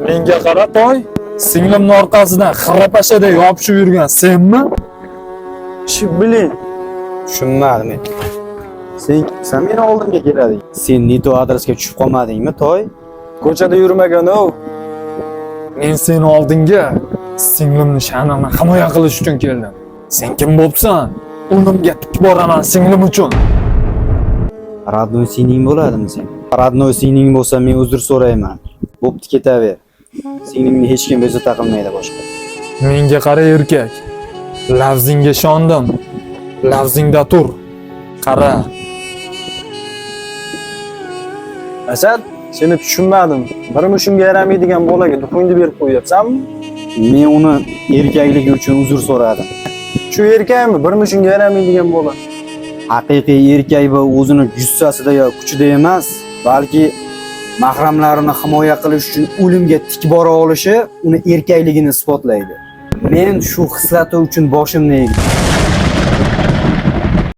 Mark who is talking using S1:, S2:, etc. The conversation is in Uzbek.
S1: Menga qara toy, singlimning orqasidan xirapashada yopishib yurgan senmi?
S2: Shibli. Tushunmadim men. Sen meni oldimga kelading. Sen Nito adresga tushib qolmadingmi, toy? Ko'chada yurmagan-o.
S1: Men seni oldinga singlimni sha'nini himoya qilish uchun keldim. Sen kim bo'psan? Unimga tik boraman singlim uchun.
S2: Radnoy sening bo'ladimi sen? Radnoy sening bo'lsa men uzr so'rayman. Bo'pti, ketaver. Singlingni hech kim bezovta qilmaydi boshqa.
S1: Menga qara erkak. Lafzingga ishondim. Lafzingda tur. Qara.
S3: Asad, seni tushunmadim. Bir mushimga yaramaydigan bolaga duxingni berib qo'yapsanmi?
S2: Men uni erkakligi uchun uzr so'radim.
S3: Shu erkakmi bir mushimga yaramaydigan bola?
S2: Haqiqiy erkak va o'zini jussasida yo kuchida emas, balki mahramlarini himoya qilish uchun o'limga tik bora olishi uni erkakligini isbotlaydi. Men shu xislati uchun boshimni egdim.